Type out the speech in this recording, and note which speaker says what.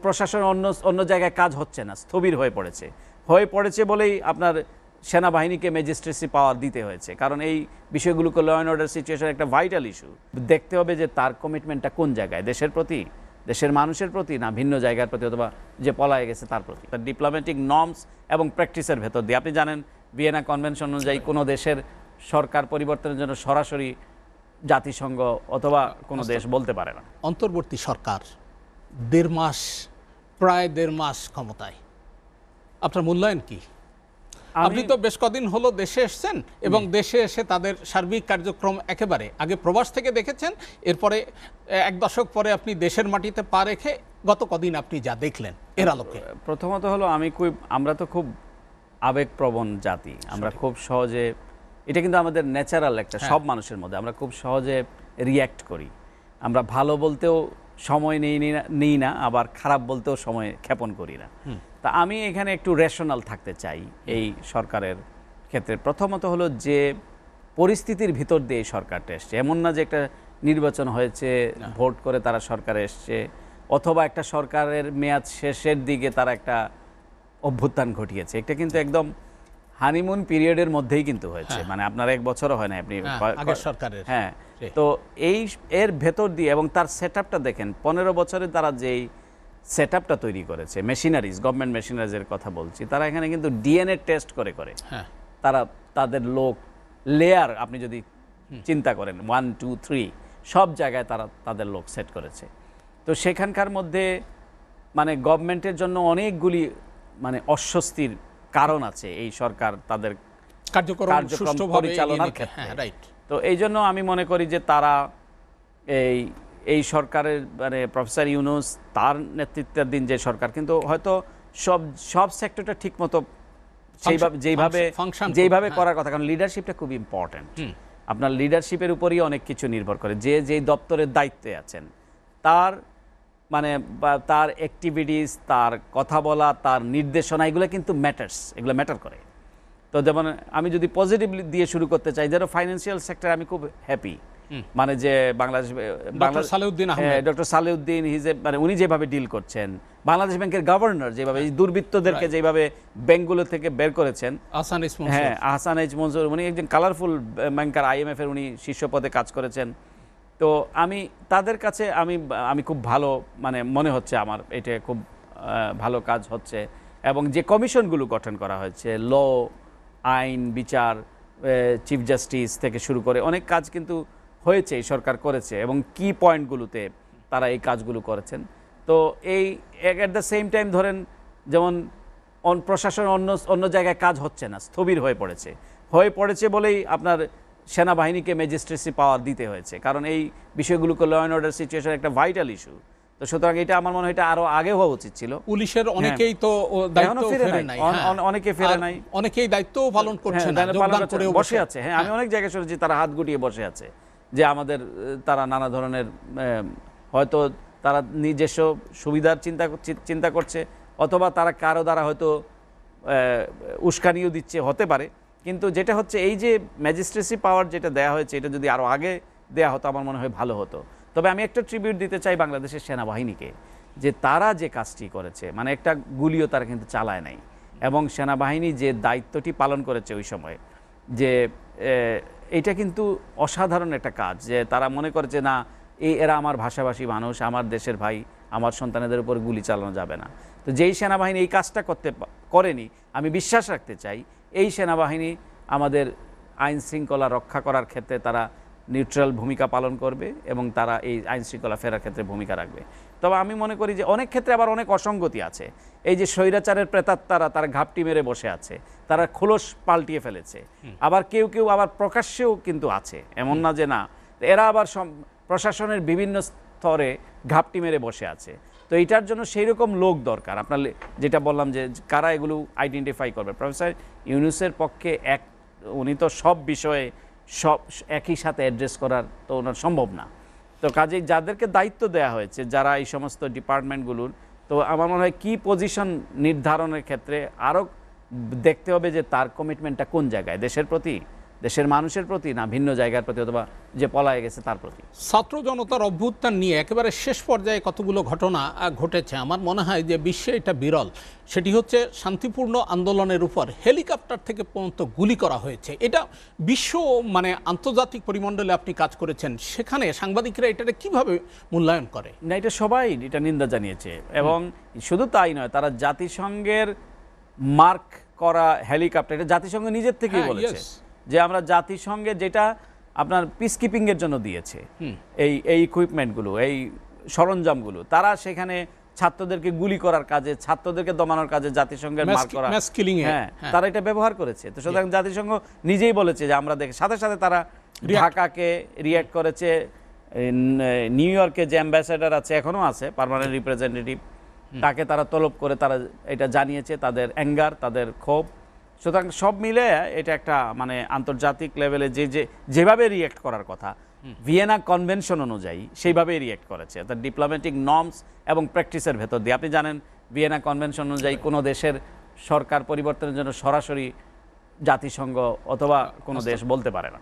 Speaker 1: প্রশাসন অন্য অন্য জায়গায় কাজ হচ্ছে না, স্থবির হয়ে পড়েছে বলেই আপনার সেনাবাহিনীকে ম্যাজিস্ট্রেসি পাওয়ার দিতে হয়েছে। কারণ এই বিষয়গুলোকে ল অ্যান্ড অর্ডার সিচুয়েশন একটা ভাইটাল ইস্যু। দেখতে হবে যে তার কমিটমেন্টটা কোন জায়গায়, দেশের প্রতি, দেশের মানুষের প্রতি, না ভিন্ন জায়গার প্রতি, অথবা যে পলায় গেছে তার প্রতি। তার ডিপ্লোম্যাটিক নর্মস এবং প্র্যাকটিসের ভেতর দিয়ে, আপনি জানেন ভিয়েনা কনভেনশন অনুযায়ী কোনো দেশের সরকার পরিবর্তনের জন্য সরাসরি জাতিসংঘ অথবা কোনো দেশ বলতে পারে না।
Speaker 2: অন্তর্বর্তী সরকার প্রায় দেড় মাস ক্ষমতায়, আপনার মূল্যায়ন কি? আপনি তো বেশ কদিন হলো দেশে এসেছেন এবং দেশে এসে তাদের সার্বিক কার্যক্রম একেবারে আগে প্রবাস থেকে দেখেছেন, এরপরে এক দশক পরে আপনি দেশের মাটিতে পা রেখে গত কদিন আপনি যা দেখলেন এর আলোকে।
Speaker 1: প্রথমত হলো আমরা তো খুব আবেগপ্রবণ জাতি, আমরা খুব সহজে, এটা কিন্তু আমাদের ন্যাচারাল একটা, সব মানুষের মধ্যে আমরা খুব সহজে রিয়্যাক্ট করি। আমরা ভালো বলতেও সময় নেই না, আবার খারাপ বলতেও সময় ক্ষেপণ করি না। তা আমি এখানে একটু রেশনাল থাকতে চাই এই সরকারের ক্ষেত্রে। প্রথমত হলো যে পরিস্থিতির ভিতর দিয়ে এই সরকারটা এসছে, এমন না যে একটা নির্বাচন হয়েছে ভোট করে তারা সরকারে এসছে, অথবা একটা সরকারের মেয়াদ শেষের দিকে তারা একটা অভ্যুত্থান ঘটিয়েছে। এটা কিন্তু একদম হানিমুন পিরিয়ডের মধ্যেই কিন্তু হয়েছে, মানে আপনার এক বছরও হয় না আপনি
Speaker 2: সরকারের।
Speaker 1: হ্যাঁ, তো এর ভেতর দিয়ে, এবং তার সেটআপটা দেখেন, 15 বছরে তারা যেই সেটআপটা তৈরি করেছে, মেশিনারিজ, গভর্নমেন্ট মেশিনারিজের কথা বলছি, তারা এখানে কিন্তু ডিএনএ টেস্ট করে তারা তাদের লোক লেয়ার, আপনি যদি চিন্তা করেন 1, 2, 3 সব জায়গায় তারা তাদের লোক সেট করেছে। তো সেখানকার মধ্যে মানে গভর্নমেন্টের জন্য অনেকগুলি মানে অস্বস্তির কারণ আছে এই সরকার তাদের কার্যক্রম পরিচালনার ক্ষেত্রে। তো এই জন্য আমি মনে করি যে তারা এই সরকারের মানে প্রফেসর ইউনূস তার নেতৃত্বাধীন যে সরকার, কিন্তু হয়তো সব সেক্টরটা ঠিক মতো যেইভাবে করার কথা, কারণ লিডারশিপটা খুব ইম্পর্ট্যান্ট। আপনার লিডারশিপের উপরই অনেক কিছু নির্ভর করে। যেই দপ্তরের দায়িত্বে আছেন তার মানে তার অ্যাক্টিভিটিস, তার কথা বলা, তার নির্দেশনা, এগুলো কিন্তু এগুলো ম্যাটার করে। তো যেমন আমি যদি পজিটিভলি দিয়ে শুরু করতে চাই, যেন ফাইন্যান্সিয়াল সেক্টরে আমি খুব হ্যাপি, মানে যে ডক্টর সালেউদ্দিন মানে উনি যেভাবে ডিল করছেন, বাংলাদেশ ব্যাংকের গভর্নর যেভাবে দুর্বৃত্তদেরকে যেভাবে ব্যাংকগুলো থেকে বের করেছেন, আহসান এইচ মনসুর, উনি একজন কালারফুল ব্যাংকার, IMF এর উনি শীর্ষ পদে কাজ করেছেন। তো আমি তাদের কাছে আমি খুব ভালো মানে মনে হচ্ছে আমার, এটা খুব ভালো কাজ হচ্ছে। এবং যে কমিশনগুলো গঠন করা হয়েছে, ল, আইন, বিচার, চিফ জাস্টিস থেকে শুরু করে অনেক কাজ কিন্তু হয়েছে, এই সরকার করেছে, এবং কি পয়েন্টগুলোতে তারা এই কাজগুলো করেছেন। তো এই অ্যাট দ্য সেম টাইম ধরেন যেমন প্রশাসন অন্য জায়গায় কাজ হচ্ছে না, স্থবির হয়ে পড়েছে বলেই আপনার সেনাবাহিনীকে ম্যাজিস্ট্রেসি পাওয়ার দিতে হয়েছে। কারণ এই বিষয়গুলোকে ল অ্যান্ড অর্ডার সিচুয়েশন একটা ভাইটাল ইস্যু। তো সুতরাং এটা আমার মনে হয় এটা আরো আগে হওয়া উচিত ছিল।
Speaker 2: পুলিশের অনেকেই তো
Speaker 1: অনেকে ফেরে নাই,
Speaker 2: অনেকেই দায়িত্ব পালন করছে না,
Speaker 1: বসে আছে। হ্যাঁ, আমি অনেক জায়গায় শুনেছি তারা হাত গুটিয়ে বসে আছে, যে আমাদের তারা নানা ধরনের হয়তো তারা নিজস্ব সুবিধার চিন্তা করছে, অথবা তারা কারো দ্বারা হয়তো উস্কানিও দিচ্ছে, হতে পারে। কিন্তু যেটা হচ্ছে এই যে ম্যাজিস্ট্রেসি পাওয়ার যেটা দেয়া হয়েছে, এটা যদি আরো আগে দেয়া হতো আমার মনে হয় ভালো হতো। তবে আমি একটা ট্রিবিউট দিতে চাই বাংলাদেশের সেনাবাহিনীকে, যে তারা যে কাজটি করেছে, মানে একটা গুলিও তারা কিন্তু চালায় নাই, এবং সেনাবাহিনী যে দায়িত্বটি পালন করেছে ওই সময়, যে এটা কিন্তু অসাধারণ একটা কাজ, যে তারা মনে করেছে না এরা আমার ভাষাভাষী মানুষ, আমার দেশের ভাই, আমার সন্তানদের উপর গুলি চালানো যাবে না। তো যেই সেনাবাহিনী এই কাজটা করেনি, আমি বিশ্বাস রাখতে চাই এই সেনাবাহিনী আমাদের আইন শৃঙ্খলা রক্ষা করার ক্ষেত্রে তারা নিউট্রাল ভূমিকা পালন করবে, এবং তারা এই আইন শৃঙ্খলা ফেরার ক্ষেত্রে ভূমিকা রাখবে। তবে আমি মনে করি যে অনেক ক্ষেত্রে আবার অনেক অসঙ্গতি আছে। এই যে স্বৈরাচারের প্রেতাত্মারা তারা ঘাপটি মেরে বসে আছে, তারা খোলস পাল্টিয়ে ফেলেছে, আবার কেউ আবার প্রকাশ্যেও কিন্তু আছে, এমন না যে না। এরা আবার প্রশাসনের বিভিন্ন স্তরে ঘাপটি মেরে বসে আছে। তো এটার জন্য সেই রকম লোক দরকার। আপনার যেটা বললাম যে কারা এগুলো আইডেন্টিফাই করবে, প্রফেসর ইউনূসের পক্ষে উনি তো সব বিষয়ে সব একই সাথে অ্যাড্রেস করার তো ওনার সম্ভব না। তো কাজেই যাদেরকে দায়িত্ব দেওয়া হয়েছে, যারা এই সমস্ত ডিপার্টমেন্টগুলোর, তো আমার মনে হয় কি পজিশন নির্ধারণের ক্ষেত্রে আরও দেখতে হবে যে তার কমিটমেন্টটা কোন জায়গায়, দেশের প্রতি, দেশের মানুষের প্রতি, না ভিন্ন জায়গার প্রতি, অথবা যে পলায়ে গেছে তার প্রতি।
Speaker 2: ছাত্র জনতার অভ্যুত্থান নিয়ে একেবারে শেষ পর্যায়ে কতগুলো ঘটনা ঘটেছে, আমার মনে হয় যে বিশ্বে এটা বিরল। সেটি হচ্ছে শান্তিপূর্ণ আন্দোলনের উপর হেলিকপ্টার থেকে পর্যন্ত গুলি করা হয়েছে। এটা বিশ্ব মানে আন্তর্জাতিক পরিমণ্ডলে আপনি কাজ করেছেন, সেখানে সাংবাদিকরা এটাকে কিভাবে মূল্যায়ন করে?
Speaker 1: না, এটা সবাই এটা নিন্দা জানিয়েছে, এবং শুধু তাই নয়, তারা জাতিসংঘের মার্ক করা হেলিকপ্টার, এটা জাতিসংঘ নিজের থেকেই
Speaker 2: হ্যাঁ,
Speaker 1: বলেছে
Speaker 2: yes.
Speaker 1: যে আমরা জাতিসংঘে যেটা আপনার পিস কিপিং এর জন্য দিয়েছে এই ইকুইপমেন্টগুলো, এই সরঞ্জামগুলো, তারা সেখানে ছাত্রদেরকে গুলি করার কাজে, ছাত্রদেরকে দমানোর কাজে জাতিসংঘের মার্ক করা,
Speaker 2: mass killing এ,
Speaker 1: হ্যাঁ,
Speaker 2: হ্যাঁ।
Speaker 1: তারা এটা ব্যবহার করেছে। তো সুতরাং জাতিসংঘ নিজেই বলেছে যে আমরা দেখে, সাথে সাথে তারা ঢাকাকে রিয়্যাক্ট করেছে। নিউ ইয়র্কে যে অ্যাম্বাসেডার আছে, এখনো আছে পার্মানেন্ট রিপ্রেজেন্টেটিভ, তাকে তারা তলব করে তারা এটা জানিয়েছে তাদের অ্যাঙ্গার, তাদের ক্ষোভ। সুতরাং সব মিলে এটা একটা মানে আন্তর্জাতিক লেভেলে যেভাবে রিয়্যাক্ট করার কথা ভিয়েনা কনভেনশন অনুযায়ী সেইভাবেই রিয়্যাক্ট করেছে, অর্থাৎ ডিপ্লোম্যাটিক নর্মস এবং প্র্যাকটিসের ভেতর দিয়ে। আপনি জানেন ভিয়েনা কনভেনশন অনুযায়ী কোনো দেশের সরকার পরিবর্তনের জন্য সরাসরি জাতিসংঘ অথবা কোনো দেশ বলতে পারে না।